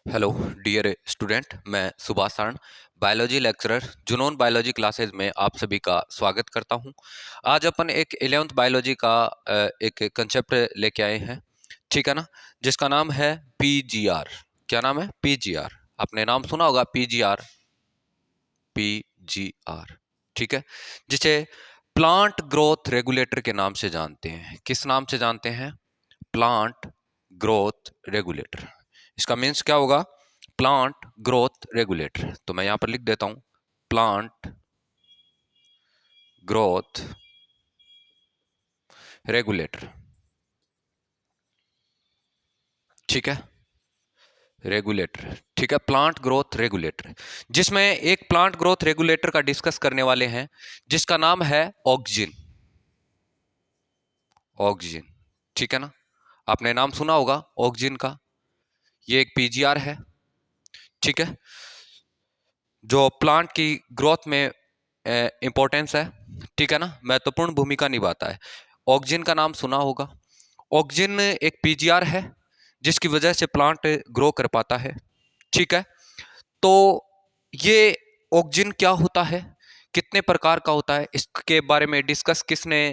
Hello dear student, मैं Subhash Saran biology lecturer जुनून biology classes में आप सभी का स्वागत करता हूं। आज अपन एक 11th बायोलॉजी का एक कंसेप्ट लेके आए हैं, ठीक है ना, जिसका नाम है पीजीआर। क्या नाम है? पीजीआर। आपने नाम सुना होगा, पीजीआर। पीजीआर, ठीक है, जिसे प्लांट ग्रोथ रेगुलेटर के नाम से जानते हैं। किस नाम से जानते हैं? Plant growth regulator. इसका मीन्स क्या होगा? Plant growth regulator. तो मैं यहां पर लिख देता हूं, प्लांट ग्रोथ रेगुलेटर, ठीक है, रेगुलेटर, ठीक है, प्लांट ग्रोथ रेगुलेटर। जिसमें एक प्लांट ग्रोथ रेगुलेटर का डिस्कस करने वाले हैं, जिसका नाम है ऑक्जिन। ऑक्जिन, ठीक है ना, आपने नाम सुना होगा ऑक्जिन का। ये एक पीजीआर है, ठीक है, जो प्लांट की ग्रोथ में इंपॉर्टेंस है, ठीक है ना, महत्वपूर्ण भूमिका निभाता है। ऑक्जिन का नाम सुना होगा। ऑक्जिन एक पीजीआर है जिसकी वजह से प्लांट ग्रो कर पाता है, ठीक है। तो ये ऑक्जिन क्या होता है, कितने प्रकार का होता है, इसके बारे में डिस्कस किसने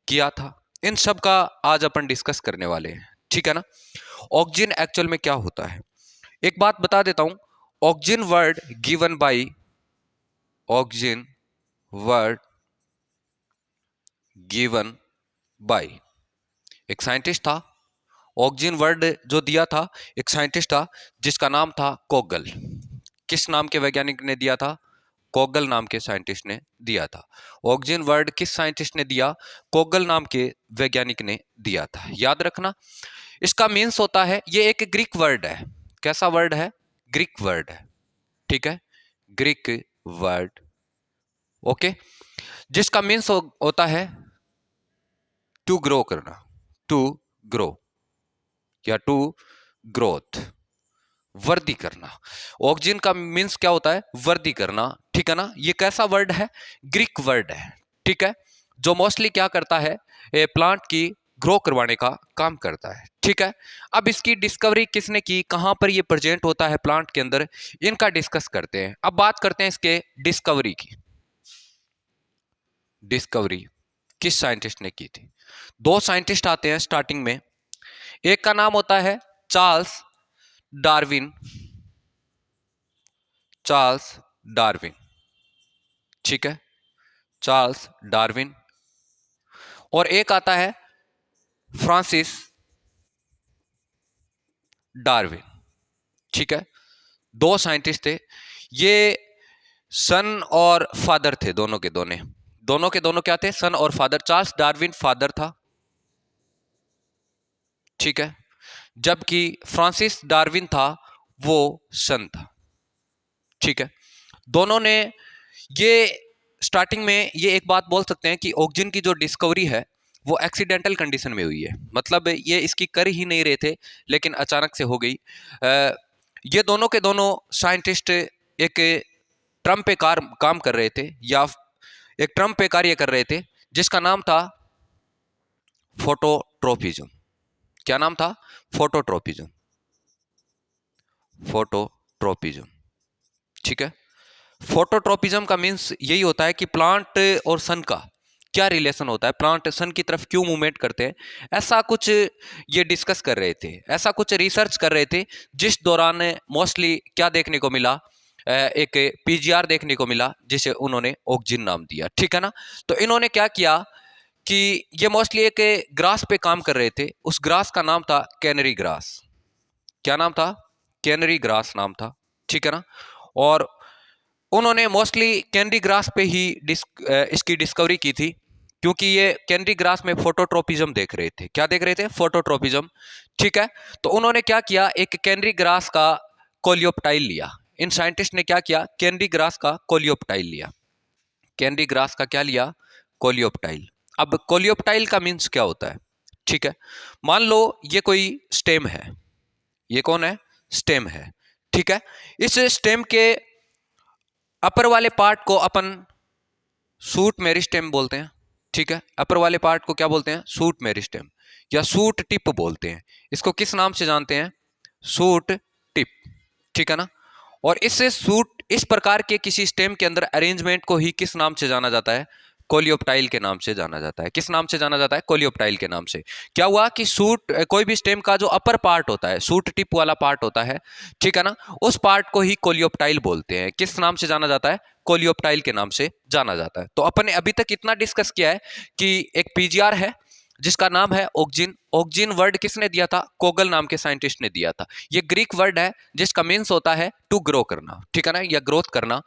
किया था, इन सब का आज अपन डिस्कस करने वाले हैं, ठीक है ना। ऑक्जिन एक्चुअल में क्या होता है, एक बात बता देता हूं। Auxin word given by, auxin word given by, एक साइंटिस्ट था। ऑक्जिन वर्ड जो दिया था, एक साइंटिस्ट था जिसका नाम था कोगल। किस नाम के वैज्ञानिक ने दिया था? कोगल नाम के साइंटिस्ट ने दिया था। ऑक्जिन वर्ड किस साइंटिस्ट ने दिया? कोगल नाम के वैज्ञानिक ने दिया था, याद रखना। इसका मीन्स होता है, ये एक ग्रीक वर्ड है। कैसा वर्ड है? ग्रीक वर्ड है, ठीक है, ग्रीक वर्ड, ओके, जिसका मीन्स होता है टू ग्रो करना, टू ग्रो या टू ग्रोथ, वृद्धि करना। ऑक्जिन का मीन्स क्या होता है? वृद्धि करना, ठीक है ना। ये कैसा वर्ड है? ग्रीक वर्ड है, ठीक है, जो मोस्टली क्या करता है, प्लांट की ग्रो करवाने का काम करता है, ठीक है। अब इसकी डिस्कवरी किसने की, कहां पर ये प्रेजेंट होता है प्लांट के अंदर, इनका डिस्कस करते हैं। अब बात करते हैं इसके डिस्कवरी की। डिस्कवरी किस साइंटिस्ट ने की थी? दो साइंटिस्ट आते हैं स्टार्टिंग में। एक का नाम होता है चार्ल्स डार्विन, चार्ल्स डार्विन, ठीक है, चार्ल्स डार्विन। और एक आता है फ्रांसिस डार्विन, ठीक है। दो साइंटिस्ट थे ये, सन और फादर थे, दोनों के दोनों क्या थे? सन और फादर। चार्ल्स डार्विन फादर था, ठीक है, जबकि फ्रांसिस डार्विन था, वो सन था, ठीक है। दोनों ने ये स्टार्टिंग में ये एक बात बोल सकते हैं कि ऑक्सीजन की जो डिस्कवरी है वो एक्सीडेंटल कंडीशन में हुई है, मतलब ये इसकी कर ही नहीं रहे थे लेकिन अचानक से हो गई। ये दोनों के दोनों साइंटिस्ट एक ट्रम पे काम कर रहे थे, या एक ट्रम पे कार्य कर रहे थे, जिसका नाम था फोटोट्रोपिज्म। क्या नाम था? फोटोट्रोपिज्म, फोटोट्रोपिज्म, ठीक है। फोटोट्रोपिज्म का मीन्स यही होता है कि प्लांट और सन का क्या रिलेशन होता है, प्लांट सन की तरफ क्यों मूवमेंट करते हैं, ऐसा कुछ ये डिस्कस कर रहे थे, ऐसा कुछ रिसर्च कर रहे थे, जिस दौरान मोस्टली क्या देखने को मिला, एक पीजीआर देखने को मिला, जिसे उन्होंने ऑक्जिन नाम दिया, ठीक है ना। तो इन्होंने क्या किया कि ये मोस्टली एक ग्रास पे काम कर रहे थे, उस ग्रास का नाम था कैनरी ग्रास। क्या नाम था? कैनरी ग्रास नाम था, ठीक है ना। और उन्होंने मोस्टली कैंडी ग्रास पे ही इसकी डिस्कवरी की थी, क्योंकि ये कैंडी ग्रास में फोटोट्रोपिज्म देख रहे थे। क्या देख रहे थे? फोटोट्रोपिज्म, ठीक है। तो उन्होंने क्या किया, एक कैंडी ग्रास का कोलियोप्टाइल लिया। इन साइंटिस्ट ने क्या किया? कैंडी ग्रास का कोलियोप्टाइल लिया। कैंडी ग्रास का क्या लिया? कोलियोप्टाइल। अब कोलियोप्टाइल का मीन्स क्या होता है, ठीक है। मान लो ये कोई स्टेम है, ये कौन है? स्टेम है, ठीक है। इस स्टेम के अपर वाले पार्ट को अपन सूट मेरिस्टेम बोलते हैं, ठीक है। अपर वाले पार्ट को क्या बोलते हैं? सूट मेरिस्टेम या सूट टिप बोलते हैं। इसको किस नाम से जानते हैं? सूट टिप, ठीक है ना। और इस प्रकार के किसी स्टेम के अंदर अरेंजमेंट को ही किस नाम से जाना जाता है? कोलियोप्टाइल के नाम से जाना जाता है। किस नाम से जाना जाता है? कोलियोप्टाइल के नाम से। क्या हुआ कि कोई भी स्टेम का जो अपर पार्ट होता है, सूट टिप वाला पार्ट होता है, ठीक है ना, उस पार्ट को ही कोलियोप्टाइल बोलते हैं। किस नाम से जाना जाता है? कोलियोप्टाइल के नाम से जाना जाता है। तो अपन ने अभी तक इतना डिस्कस किया है कि एक पीजीआर है जिसका नाम है ऑक्जिन। ऑक्जिन वर्ड किसने दिया था? कोगल नाम के साइंटिस्ट ने दिया था। ये ग्रीक वर्ड है जिसका मीन्स होता है टू ग्रो करना, ठीक है ना, या ग्रोथ करना।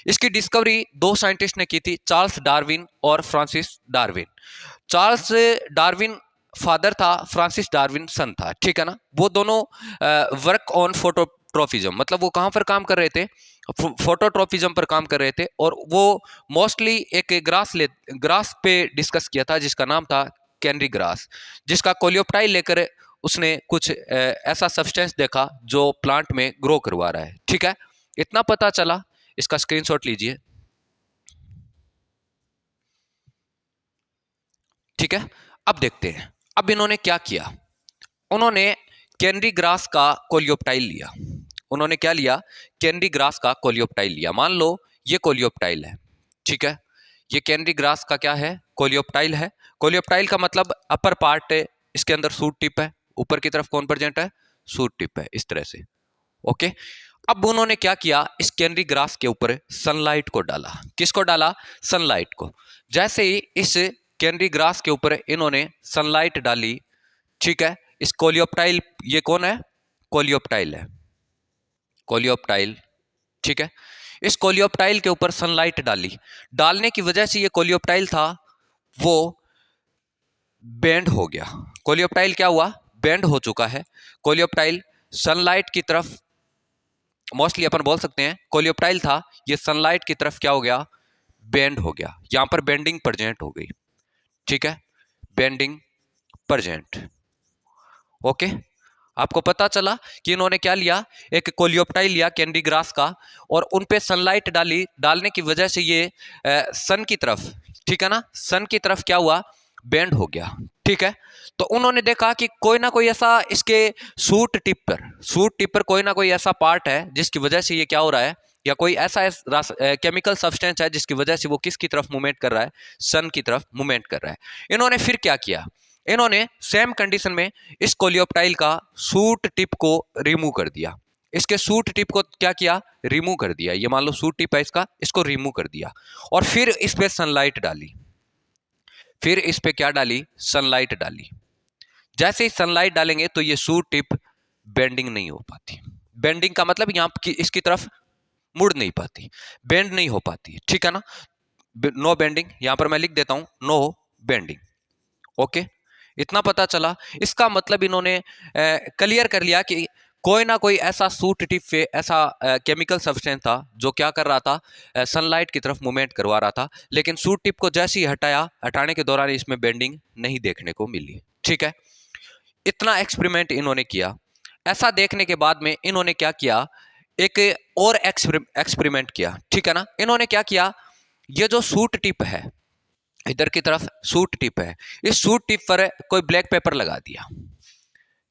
इसकी डिस्कवरी दो साइंटिस्ट ने की थी, चार्ल्स डार्विन और Francis Darwin. Charles Darwin father था, फ्रांसिस डार्विन सन था, ठीक है ना। वो दोनों वर्क ऑन फोटोट्रॉफिज्म, मतलब वो कहां पर काम कर रहे थे? फोटोट्रॉफिज्म पर काम कर रहे थे। और वो मोस्टली एक ग्रास पे डिस्कस किया था जिसका नाम था कैनरी ग्रास, जिसका कोलियोप्टाइल लेकर उसने कुछ ऐसा सब्सटेंस देखा जो प्लांट में ग्रो करवा रहा है, ठीक है। इतना पता चला, इसका स्क्रीनशॉट लीजिए, ठीक है। अब देखते हैं अब इन्होंने क्या किया। उन्होंने कैनरी ग्रास का कोलियोप्टाइल लिया। उन्होंने क्या लिया? कैनरी ग्रास का कोलियोप्टाइल लिया। मान लो ये कोलियोप्टाइल है, ठीक है। ये कैनरी ग्रास का क्या है? कोलियोप्टाइल है। कोलियोप्टाइल का मतलब अपर पार्ट है, इसके अंदर सूट टिप है, ऊपर की तरफ कौन प्रेजेंट है? सूट टिप है, इस तरह से, ओके। अब उन्होंने क्या किया? इस कैनरी ग्रास के ऊपर सनलाइट को डाला। किसको डाला? सनलाइट को। जैसे ही इस कैनरी ग्रास के ऊपर इन्होंने सनलाइट डाली, ठीक है, इस कोलियोप्टाइल, ये कौन है? कोलियोप्टाइल है, कोलियोप्टाइल, ठीक है। इस कोलियोप्टाइल के ऊपर सनलाइट डाली, डालने की वजह से ये कोलियोप्टाइल था वो बेंड हो गया। कोलियोप्टाइल क्या हुआ? बेंड हो चुका है। कोलियोप्टाइल सनलाइट की तरफ, मोस्टली अपन बोल सकते हैं कोलियोप्टाइल था, ये सनलाइट की तरफ क्या हो गया? बेंड हो गया। यहां पर बेंडिंग प्रेजेंट हो गई, ठीक है, बेंडिंग प्रेजेंट, ओके। आपको पता चला कि इन्होंने क्या लिया? एक कोलियोप्टाइल लिया कैनरी ग्रास का, और उन पे सनलाइट डाली। डालने की वजह से ये सन की तरफ, ठीक है ना, सन की तरफ क्या हुआ? बेंड हो गया, ठीक है। तो उन्होंने देखा कि कोई ना कोई ऐसा इसके सूट टिप पर कोई ना कोई ऐसा पार्ट है जिसकी वजह से ये क्या हो रहा है, या कोई ऐसा केमिकल सब्सटेंस है जिसकी वजह से वो किसकी तरफ मूवमेंट कर रहा है? सन की तरफ मूवमेंट कर रहा है। इन्होंने फिर क्या किया? इन्होंने सेम कंडीशन में इस कोलियोप्टाइल का सूट टिप को रिमूव कर दिया। इसके सूट टिप को क्या किया? रिमूव कर दिया। ये मान लो सूट टिप है इसका, इसको रिमूव कर दिया। और फिर इस पे सनलाइट डाली। फिर इस पे क्या डाली? सनलाइट डाली। जैसे ही सनलाइट डालेंगे तो ये सूट टिप बेंडिंग नहीं हो पाती। बेंडिंग का मतलब यहां की इसकी तरफ मुड़ नहीं पाती, बेंड नहीं हो पाती, ठीक है ना। नो बेंडिंग, यहां पर मैं लिख देता हूं नो बेंडिंग, ओके। इतना पता चला। इसका मतलब इन्होंने क्लियर कर लिया कि कोई ना कोई ऐसा सूट टिप पे ऐसा केमिकल सब्सटेंस था जो क्या कर रहा था? सनलाइट की तरफ मूवमेंट करवा रहा था। लेकिन सूट टिप को जैसे ही हटाया, हटाने के दौरान इसमें बेंडिंग नहीं देखने को मिली, ठीक है। इतना एक्सपेरिमेंट इन्होंने किया। ऐसा देखने के बाद में इन्होंने क्या किया? एक और एक्सपेरिमेंट किया, ठीक है ना। इन्होंने क्या किया? ये जो सूट टिप है, इधर की तरफ सूट टिप है, इस सूट टिप पर कोई ब्लैक पेपर लगा दिया।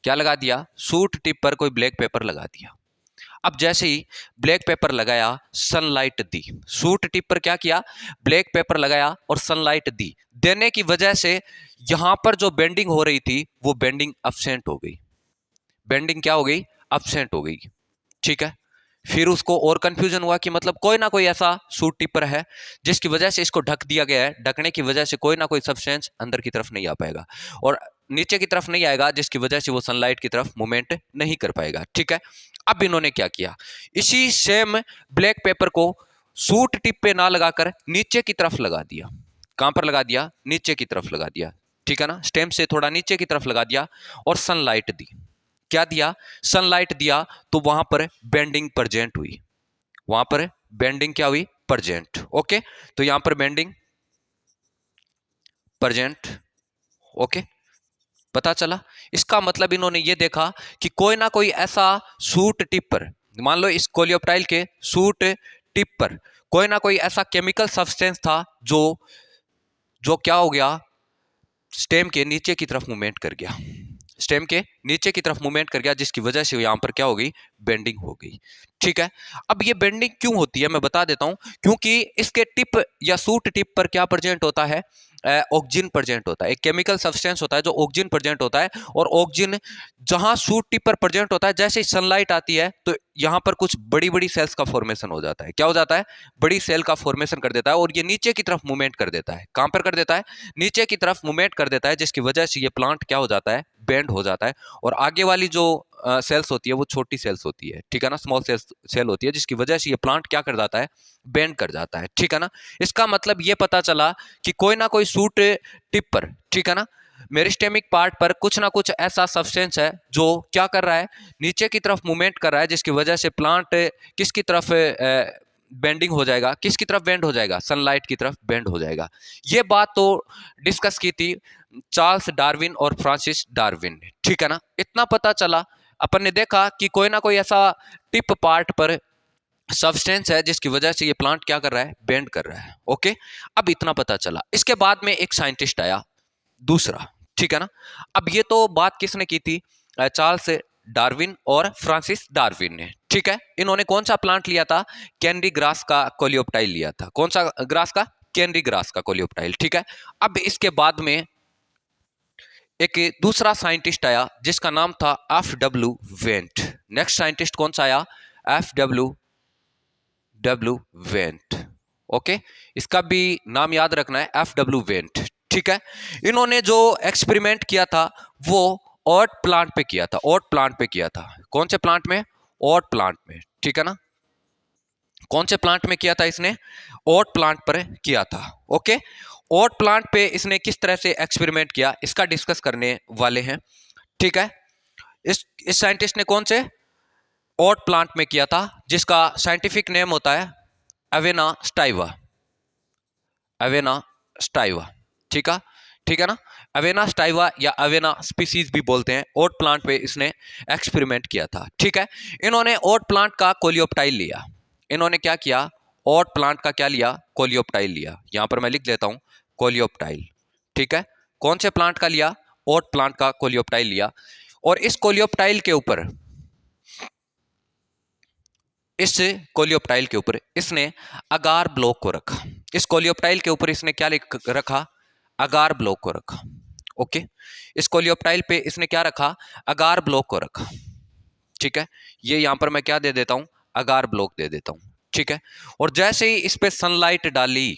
क्या लगा दिया? सूट टिप पर कोई ब्लैक पेपर लगा दिया। अब जैसे ही ब्लैक पेपर लगाया, सनलाइट दी। सूट टिप पर क्या किया? ब्लैक पेपर लगाया और सनलाइट दी। देने की वजह से यहां पर जो बेंडिंग हो रही थी वो बेंडिंग अब्सेंट हो गई। बेंडिंग क्या हो गई? अब्सेंट हो गई, ठीक है। फिर उसको और कंफ्यूजन हुआ कि मतलब कोई ना कोई ऐसा सूट टिपर है जिसकी वजह से इसको ढक दिया गया है। ढकने की वजह से कोई ना कोई सब्सटेंस अंदर की तरफ नहीं आ पाएगा और नीचे की तरफ नहीं आएगा, जिसकी वजह से वो सनलाइट की तरफ मूवमेंट नहीं कर पाएगा, ठीक है। अब इन्होंने क्या किया? इसी सेम ब्लैक पेपर को सूट टिप पे ना लगाकर नीचे की तरफ लगा दिया। कहां पर लगा दिया? नीचे की तरफ लगा दिया, ठीक है ना। स्टेम से थोड़ा नीचे की तरफ लगा दिया और सनलाइट दी। क्या दिया? सनलाइट दिया। तो वहां पर बेंडिंग प्रेजेंट हुई। वहां पर बेंडिंग क्या हुई? Present, okay. तो यहां पर बेंडिंग प्रेजेंट, ओके। पता चला। इसका मतलब इन्होंने ये देखा कि कोई ना कोई ऐसा सूट टिप पर, मान लो इस कोलियोप्टाइल के सूट टिप पर कोई ना कोई ऐसा केमिकल सब्सटेंस था जो जो क्या हो गया? स्टेम के नीचे की तरफ मूवमेंट कर गया। स्टेम के नीचे की तरफ मूवमेंट कर गया, जिसकी वजह से यहाँ पर क्या हो गई, बेंडिंग हो गई। ठीक है, अब ये बेंडिंग क्यों होती है मैं बता देता हूं, क्योंकि इसके टिप या सूट टिप पर क्या प्रेजेंट होता है, ऑक्सीजन प्रेजेंट होता है। एक केमिकल सब्सटेंस होता है जो ऑक्सीजन प्रेजेंट होता है, और ऑक्सीजन जहां सूट टिप पर प्रेजेंट होता है, जैसे ही सनलाइट आती है तो यहां पर कुछ बड़ी बड़ी सेल्स का फॉर्मेशन हो जाता है। क्या हो जाता है, बड़ी सेल का फॉर्मेशन कर देता है, और ये नीचे की तरफ मूवमेंट कर देता है। कहां पर कर देता है, नीचे की तरफ मूवमेंट कर देता है, जिसकी वजह से ये प्लांट क्या हो जाता है, बेंड हो जाता है। और आगे वाली जो सेल्स होती है वो छोटी सेल्स होती है, ठीक है ना, स्मॉल सेल होती है, जिसकी वजह से ये प्लांट क्या कर जाता है, बेंड कर जाता है। ठीक है ना, इसका मतलब ये पता चला कि कोई ना कोई सूट टिप पर, ठीक है ना, मेरिस्टेमिक पार्ट पर कुछ ना कुछ ऐसा सब्सटेंस है जो क्या कर रहा है, नीचे की तरफ मूवमेंट कर रहा है, जिसकी वजह से प्लांट किसकी तरफ बेंडिंग हो जाएगा, किसकी तरफ बेंड हो जाएगा, सनलाइट की तरफ बेंड हो जाएगा। ये बात तो डिस्कस की थी चार्ल्स डार्विन और फ्रांसिस डार्विन ने। ठीक है ना, इतना पता चला, अपन ने देखा कि कोई ना कोई ऐसा टिप पार्ट पर सब्सटेंस है जिसकी वजह से ये प्लांट क्या कर रहा है, बेंड कर रहा है। ओके, अब इतना पता चला। इसके बाद में एक साइंटिस्ट आया दूसरा, ठीक है ना। अब ये तो बात किसने की थी, चार्ल्स डार्विन और फ्रांसिस डार्विन ने। ठीक है, इन्होंने कौन सा प्लांट लिया था, कैनरी ग्रास का कोलियोप्टाइल लिया था। कौन सा ग्रास का, कैनरी ग्रास का कोलियोप्टाइल। ठीक है, अब इसके बाद में एक दूसरा साइंटिस्ट आया जिसका नाम था F.W. वेंट। नेक्स्ट साइंटिस्ट कौन सा आया, F.W. वेंट। ओके, इसका भी नाम याद रखना है, F.W. वेंट। ठीक है, इन्होंने जो एक्सपेरिमेंट किया था वो ओट प्लांट पे किया था, ओट प्लांट पे किया था। कौन से प्लांट में, ओट प्लांट में। ठीक है ना, कौन से प्लांट में किया था इसने, ओट प्लांट पर किया था। ओके, ओट प्लांट पे इसने किस तरह से एक्सपेरिमेंट किया, इसका डिस्कस करने वाले हैं। ठीक है, इस साइंटिस्ट ने कौन से ओट प्लांट में किया था, जिसका साइंटिफिक नेम होता है अवेना स्टाइवा, अवेना स्टाइवा। ठीक है, ठीक है ना, अवेना स्टाइवा या अवेना स्पीसीज भी बोलते हैं। ओट प्लांट पे इसने एक्सपेरिमेंट किया था। ठीक है, इन्होंने ओट प्लांट का कोलियोप्टाइल लिया। इन्होंने क्या किया, ओट प्लांट का क्या लिया, कोलियोप्टाइल लिया। यहां पर मैं लिख देता हूं, कोलियोप्टाइल। ठीक है, कौन से प्लांट का लिया, ओट प्लांट का कोलियोप्टाइल लिया। और इस कोलियोप्टाइल के ऊपर, इस कोलियोप्टाइल के ऊपर इसने अगार ब्लॉक को रखा। इस कोलियोप्टाइल के ऊपर इसने क्या रखा, अगार ब्लॉक को रखा। ओके, इस कोलियोप्टाइल पे इसने क्या रखा, अगार ब्लॉक को रखा। ठीक है, ये यहां पर मैं क्या दे देता हूं, अगार ब्लॉक दे देता हूं। ठीक है, और जैसे ही इस पे सनलाइट डाली,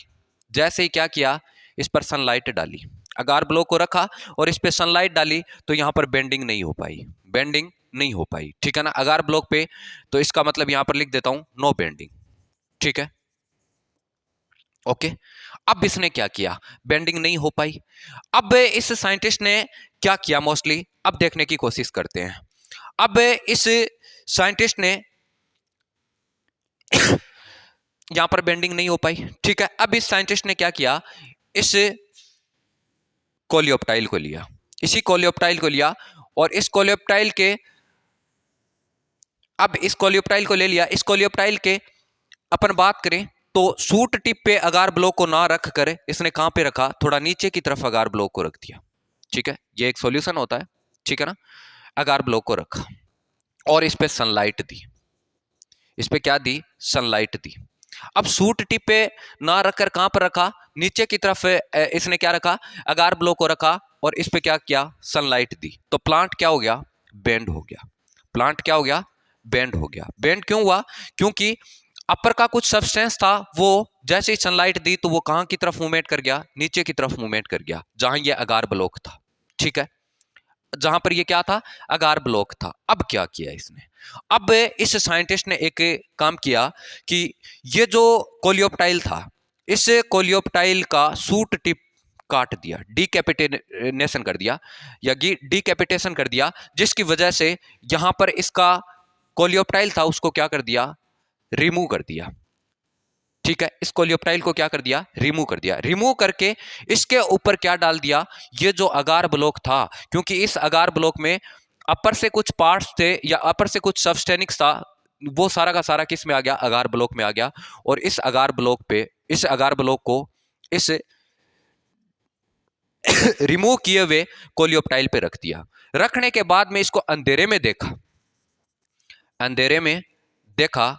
जैसे ही क्या किया, इस पर सनलाइट डाली, अगार ब्लॉक को रखा और इस पे सनलाइट डाली, तो यहां पर बेंडिंग नहीं हो पाई, बेंडिंग नहीं हो पाई। ठीक है ना, अगार ब्लॉक पे, तो इसका मतलब यहां पर लिख देता हूं, नो बेंडिंग। ठीक है, ओके। अब इसने क्या किया, बेंडिंग नहीं हो पाई। अब इस साइंटिस्ट ने क्या किया, मोस्टली अब देखने की कोशिश करते हैं। अब इस साइंटिस्ट ने यहां पर बेंडिंग नहीं हो पाई। ठीक है, अब इस साइंटिस्ट ने क्या किया, इस कोलियोप्टाइल को लिया, इसी कोलियोप्टाइल को लिया, और इस कोलियोप्टाइल के, अब इस कोलियोप्टाइल को ले लिया, इस कोलियोप्टाइल के अपन बात करें तो सूट टिप पे अगार ब्लॉक को ना रख कर इसने कहां पे रखा, थोड़ा नीचे की तरफ अगार ब्लॉक को रख दिया। ठीक है, ये एक सॉल्यूशन होता है। ठीक है ना, अगार ब्लॉक को रखा और इस पे सनलाइट दी, इस पे क्या दी, सनलाइट दी। अब सूट टिप पे ना रखकर कहां पर रखा, नीचे की तरफ इसने क्या रखा, अगार ब्लॉक को रखा, और इस पे क्या किया, सनलाइट दी। तो प्लांट क्या हो गया, बेंड हो गया। प्लांट क्या हो गया, बेंड हो गया। बेंड क्यों हुआ, क्योंकि अपर का कुछ सब्सटेंस था, वो जैसे ही सनलाइट दी तो वो कहां की तरफ मूवमेंट कर गया, नीचे की तरफ मूवमेंट कर गया, जहां ये अगार ब्लॉक था। ठीक है, जहां पर ये क्या था, अगार ब्लॉक था। अब क्या किया इसने, अब इस साइंटिस्ट ने एक काम किया कि ये जो कोलियोप्टाइल था, इस कोलियोप्टाइल का सूट टिप काट दिया, डीकैपिटेशन कर दिया, या डीकैपिटेशन कर दिया, जिसकी वजह से यहां पर इसका कोलियोप्टाइल था उसको क्या कर दिया, रिमूव कर दिया। ठीक है, इस कोलियोप्टाइल को क्या कर दिया, रिमूव कर दिया। रिमूव करके इसके ऊपर क्या डाल दिया, ये जो अगार ब्लॉक था, क्योंकि इस अगार ब्लॉक में अपर से कुछ पार्ट्स थे या अपर से कुछ सब्सटेनिक्स था, वो सारा का सारा किस में आ गया, अगार ब्लॉक में आ गया। और इस अगार ब्लॉक पे, इस अगार ब्लॉक को इस रिमूव किए हुए कोलियोप्टाइल पे रख दिया। रखने के बाद में इसको अंधेरे में देखा, अंधेरे में देखा,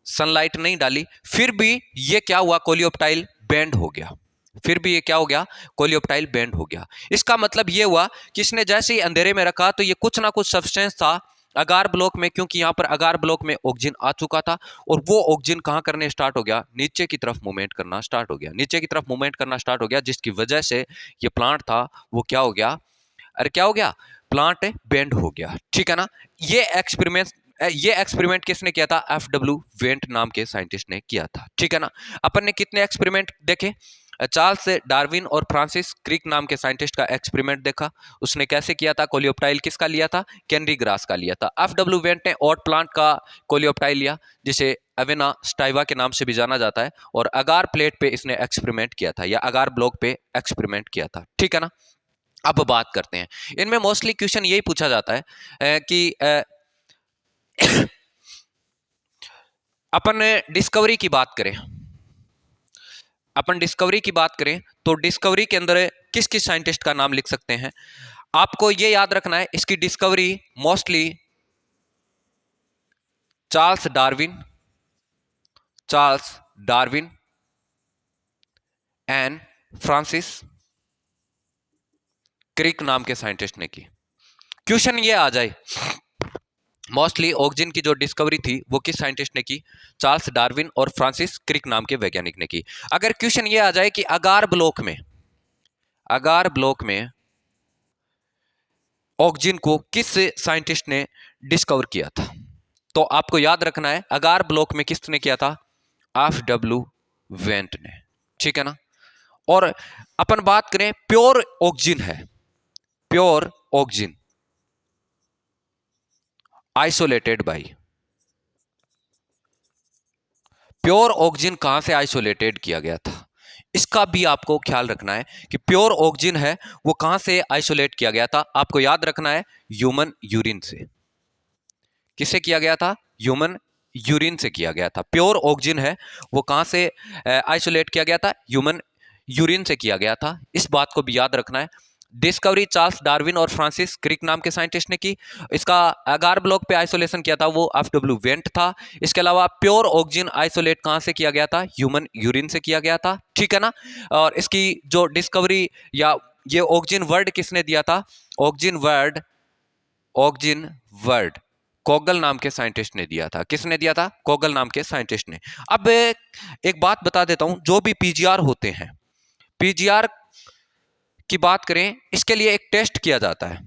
सनलाइट नहीं डाली, फिर भी ये क्या हुआ, कोलियोप्टाइल बेंड हो गया, फिर भी ये क्या हो गया, कोलियोप्टाइल बेंड हो गया। इसका मतलब ये हुआ कि इसने जैसे ही अंधेरे में रखा तो ये कुछ ना कुछ सब्सटेंस था अगार ब्लॉक में, क्योंकि यहां पर अगार ब्लॉक में ऑक्सीजन आ चुका था और वो ऑक्सीजन कहां करने स्टार्ट हो गया, नीचे की तरफ मूवमेंट करना स्टार्ट हो गया, नीचे की तरफ मूवमेंट करना स्टार्ट हो गया, जिसकी वजह से ये प्लांट था वो क्या हो गया, अरे क्या हो गया, प्लांट बेंड हो गया। ठीक है ना। ये एक्सपेरिमेंट किसने किया था, एफ.डब्ल्यू. वेंट नाम के साइंटिस्ट ने किया था। ठीक है ना। अपन ने कितने एक्सपेरिमेंट देखे, चार्ल्स डार्विन और फ्रांसिस क्रिक नाम के साइंटिस्ट का एक्सपेरिमेंट देखा। उसने कैसे किया था, कोलियोप्टाइल किसका लिया था, कैनरी ग्रास का लिया था। एफ.डब्ल्यू. वेंट ने ओट प्लांट का कोलियोप्टाइल लिया, जिसे अवेना स्टाइवा के नाम से भी जाना जाता है, और अगार प्लेट पे इसने एक्सपेरिमेंट किया था, या अगार ब्लॉक पे एक्सपेरिमेंट किया था। ठीक है ना। अब बात करते हैं, इनमें मोस्टली क्वेश्चन यही पूछा जाता है कि अपन डिस्कवरी की बात करें, अपन डिस्कवरी की बात करें तो डिस्कवरी के अंदर किस किस साइंटिस्ट का नाम लिख सकते हैं। आपको यह याद रखना है, इसकी discovery mostly Charles Darwin and Francis Crick नाम के साइंटिस्ट ने की। क्वेश्चन ये आ जाए, मोस्टली ऑक्सीजन की जो डिस्कवरी थी वो किस साइंटिस्ट ने की, चार्ल्स डार्विन और फ्रांसिस क्रिक नाम के वैज्ञानिक ने की। अगर क्वेश्चन ये आ जाए कि अगार ब्लॉक में ऑक्सीजन को किस साइंटिस्ट ने डिस्कवर किया था, तो आपको याद रखना है अगार ब्लॉक में किसने किया था, एफ.डब्ल्यू. वेंट ने। ठीक है ना। और अपन बात करें प्योर ऑक्सीजन है, pure oxygen isolated by, pure oxygen कहां से आइसोलेटेड किया गया था, इसका भी आपको ख्याल रखना है कि प्योर ऑक्सीजन है वो कहां से आइसोलेट किया गया था। आपको याद रखना है ह्यूमन यूरिन से। किससे किया गया था, ह्यूमन यूरिन से किया गया था। प्योर ऑक्सीजन है वो कहां से आइसोलेट किया गया था, ह्यूमन यूरिन से किया गया था। इस बात को भी याद रखना है। डिस्कवरी चार्ल्स डार्विन और फ्रांसिस क्रिक नाम के साइंटिस्ट ने की। इसका अगार ब्लॉक पे आइसोलेशन किया था वो एफ.डब्ल्यू. वेंट था। इसके अलावा प्योर ऑक्सीजन आइसोलेट कहां से किया गया था, ह्यूमन यूरिन से किया गया था। ठीक है ना। और इसकी जो डिस्कवरी या ये ऑक्सीजन वर्ड किसने दिया था, ऑक्सीजन वर्ड कोगल नाम के साइंटिस्ट ने दिया था। किसने दिया था, कोगल नाम के साइंटिस्ट ने। अब एक बात बता देता हूं, जो भी पीजीआर होते हैं, पीजीआर की बात करें, इसके लिए एक टेस्ट किया जाता है।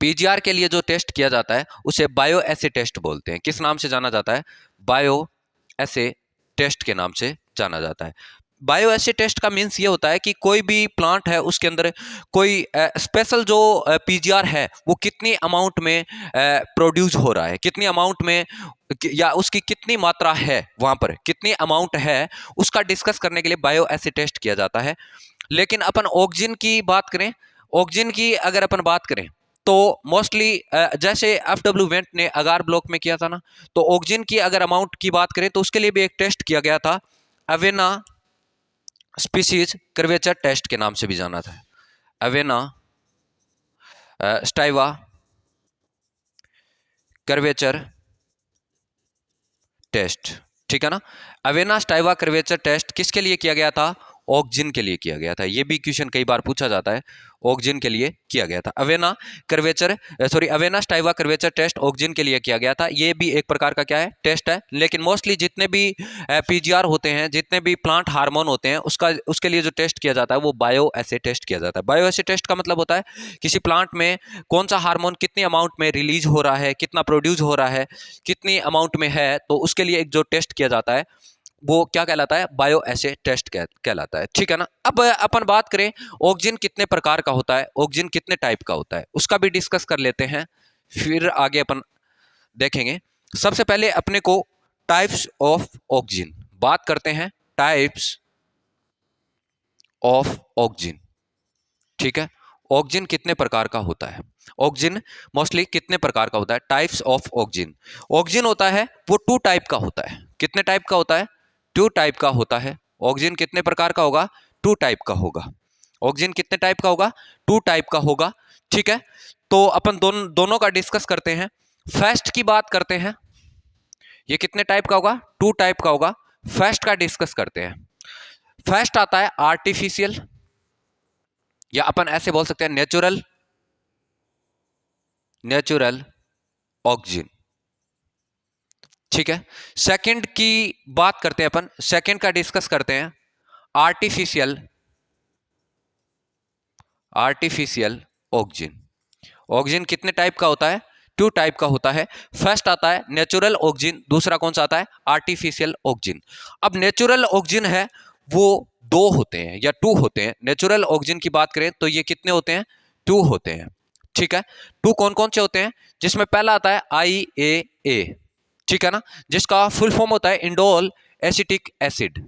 पीजीआर के लिए जो टेस्ट किया जाता है उसे बायो एसे टेस्ट बोलते हैं। किस नाम से जाना जाता है, बायो एसे टेस्ट के नाम से जाना जाता है। बायो एसे टेस्ट का मीन्स ये होता है कि कोई भी प्लांट है उसके अंदर कोई स्पेशल जो पीजीआर है वो कितनी अमाउंट में प्रोड्यूस हो रहा है, कितनी अमाउंट में, या उसकी कितनी मात्रा है, वहां पर कितनी अमाउंट है, उसका डिस्कस करने के लिए बायो एसे टेस्ट किया जाता है। लेकिन अपन ऑक्सीजन की बात करें, ऑक्सीजन की अगर अपन बात करें तो मोस्टली जैसे एफ.डब्ल्यू. वेंट ने अगार ब्लॉक में किया था ना, तो ऑक्सीजन की अगर अमाउंट की बात करें तो उसके लिए भी एक टेस्ट किया गया था, अवेना स्पीसीज कर्वेचर टेस्ट के नाम से भी जाना था। Avena sativa curvature test. ठीक है ना। अवेना स्टाइवा कर्वेचर टेस्ट किसके लिए किया गया था, ऑक्सीजन के लिए किया गया था। ये भी क्वेश्चन कई बार पूछा जाता है, ऑक्सीजन के लिए किया गया था। Avena sativa curvature test oxygen के लिए किया गया था। ये भी एक प्रकार का क्या है, टेस्ट है। लेकिन मोस्टली जितने भी पीजीआर होते हैं, जितने भी प्लांट हार्मोन होते हैं, उसके लिए जो टेस्ट किया जाता है वो बायो एसे टेस्ट किया जाता है। बायो एसे टेस्ट का मतलब होता है किसी प्लांट में कौन सा हार्मोन कितनी अमाउंट में रिलीज हो रहा है, कितना प्रोड्यूस हो रहा है, कितनी अमाउंट में है, तो उसके लिए एक जो टेस्ट किया जाता है वो क्या कहलाता है, बायो एसे टेस्ट कहलाता है। ठीक है ना। अब अपन बात करें ऑक्सीजन कितने प्रकार का होता है, ऑक्सीजन कितने टाइप का होता है, उसका भी डिस्कस कर लेते हैं, फिर आगे अपन देखेंगे। सबसे पहले अपने को टाइप्स ऑफ ऑक्सीजन बात करते हैं, टाइप्स ऑफ ऑक्सीजन। ठीक है। ऑक्सीजन कितने प्रकार का होता है, ऑक्सीजन मोस्टली कितने प्रकार का होता है, टाइप्स ऑफ ऑक्सीजन। ऑक्सीजन होता है वो 2 टाइप का होता है। कितने टाइप का होता है, 2 टाइप का होता है। ऑक्सीजन कितने प्रकार का होगा, 2 टाइप का होगा। ऑक्सीजन कितने टाइप का होगा, 2 टाइप का होगा। ठीक है। तो अपन दोनों का डिस्कस करते हैं। फर्स्ट की बात करते हैं, ये कितने टाइप का होगा, 2 टाइप का होगा। फर्स्ट का डिस्कस करते हैं। फर्स्ट आता है आर्टिफिशियल, या अपन ऐसे बोल सकते हैं नेचुरल ऑक्सीजन, ठीक है। सेकंड की बात करते हैं अपन, सेकंड का डिस्कस करते हैं आर्टिफिशियल ऑक्सीजन। ऑक्सीजन कितने टाइप का होता है, 2 टाइप का होता है। फर्स्ट आता है नेचुरल ऑक्सीजन, दूसरा कौन सा आता है, आर्टिफिशियल ऑक्सीजन। अब नेचुरल ऑक्सीजन है वो 2 होते हैं या 2 होते हैं। नेचुरल ऑक्सीजन की बात करें तो ये कितने होते हैं, 2 होते हैं, ठीक है। 2 कौन कौन से होते हैं, जिसमें पहला आता है IAA, ठीक है ना, जिसका फुल फॉर्म होता है indole acetic acid,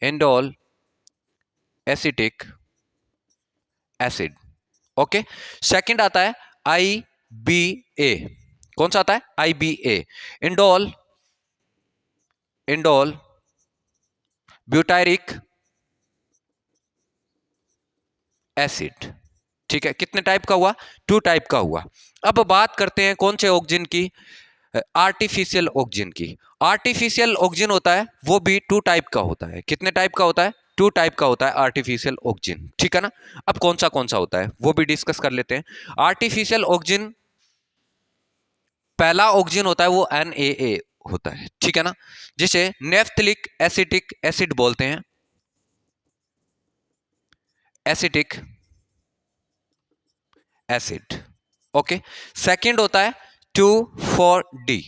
indole acetic acid, okay. Second आता है IBA, कौन सा आता है, IBA, इंडोल ब्यूटायरिक एसिड, ठीक है। कितने टाइप का हुआ, 2 टाइप का हुआ। अब बात करते हैं कौन से ऑक्सीजन की, आर्टिफिशियल ऑक्सीजन की। आर्टिफिशियल ऑक्सीजन होता है वो भी 2 टाइप का होता है। कितने टाइप का होता है, 2 टाइप का होता है आर्टिफिशियल ऑक्सीजन, ठीक है ना। अब कौन सा होता है वो भी डिस्कस कर लेते हैं। आर्टिफिशियल ऑक्सीजन, पहला ऑक्सीजन होता है वो NaA होता है, ठीक है ना, जिसे नेफ्थलिक एसिटिक एसिड बोलते हैं, एसिटिक एसिड, ओके। सेकंड होता है 2,4-D,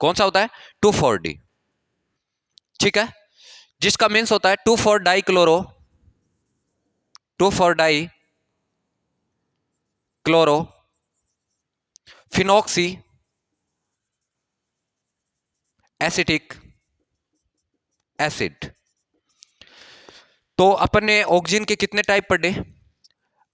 कौन सा होता है, 2,4-D, ठीक है, जिसका मीन्स होता है 2,4-डाई क्लोरो फिनॉक्सी एसिटिक एसिड। तो अपन ने ऑक्सीजन के कितने टाइप पढ़े,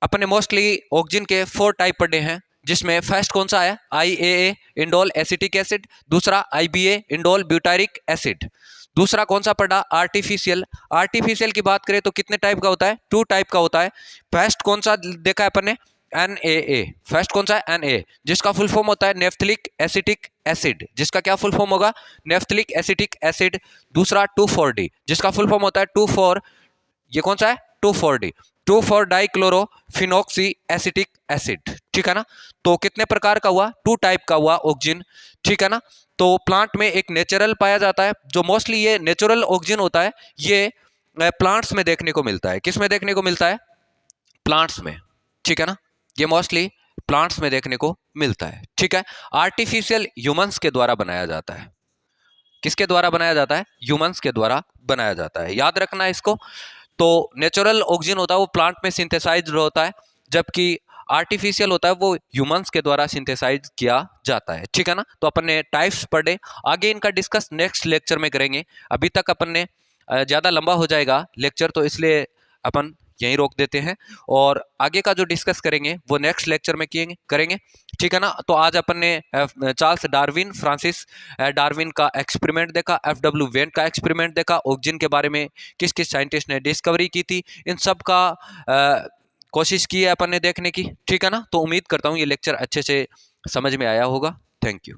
अपन ने मोस्टली ऑक्सीजन के 4 टाइप पढ़े हैं, जिसमें फर्स्ट कौन सा है, IAA इंडोल एसिटिक एसिड, दूसरा IBA इंडोल ब्यूटारिक एसिड, दूसरा कौन सा पढ़ा, आर्टिफिशियल की बात करें तो कितने टाइप का होता है, 2 टाइप का होता है। फर्स्ट कौन सा देखा है अपन ने, NaA, फर्स्ट कौन सा है, Na, जिसका फुल फॉर्म होता है नेफ्थलिक एसिटिक एसिड, जिसका क्या फुल फॉर्म होगा, नेफ्थलिक एसिटिक एसिड। दूसरा 2,4-D, जिसका फुल फॉर्म होता है 2,4, ये कौन सा है, 2,4-D, 2,4-डाइक्लोरोफिनॉक्सी एसिटिक एसिड, ठीक है ना। तो कितने प्रकार का हुआ, 2 टाइप का हुआ ऑक्सीजन, ठीक है ना। तो प्लांट में एक नेचुरल पाया जाता है, जो मोस्टली ये नेचुरल ऑक्सीजन होता है, ये प्लांट्स में देखने को मिलता है। किस में देखने को मिलता है, प्लांट्स में, ठीक है ना, ये मोस्टली प्लांट्स में देखने को मिलता है, ठीक है। आर्टिफिशियल ह्यूमंस के द्वारा बनाया जाता है, किसके द्वारा बनाया जाता है, ह्यूमंस के द्वारा बनाया जाता है, याद रखना इसको। तो नेचुरल ऑक्सीजन होता है वो प्लांट में सिंथेसाइज होता है, जबकि आर्टिफिशियल होता है वो ह्यूमंस के द्वारा सिंथेसाइज किया जाता है, ठीक है ना। तो अपन ने टाइप्स पढ़े, आगे इनका डिस्कस नेक्स्ट लेक्चर में करेंगे। अभी तक अपन ने ज़्यादा लंबा हो जाएगा लेक्चर, तो इसलिए अपन यहीं रोक देते हैं, और आगे का जो डिस्कस करेंगे वो नेक्स्ट लेक्चर में करेंगे, ठीक है ना। तो आज अपन ने चार्ल्स डार्विन, फ्रांसिस डार्विन का एक्सपेरिमेंट देखा, FW वेंट का एक्सपेरिमेंट देखा, ऑक्सीजन के बारे में किस किस साइंटिस्ट ने डिस्कवरी की थी, इन सब का कोशिश की है अपन ने देखने की, ठीक है ना। तो उम्मीद करता हूँ ये लेक्चर अच्छे से समझ में आया होगा। Thank you.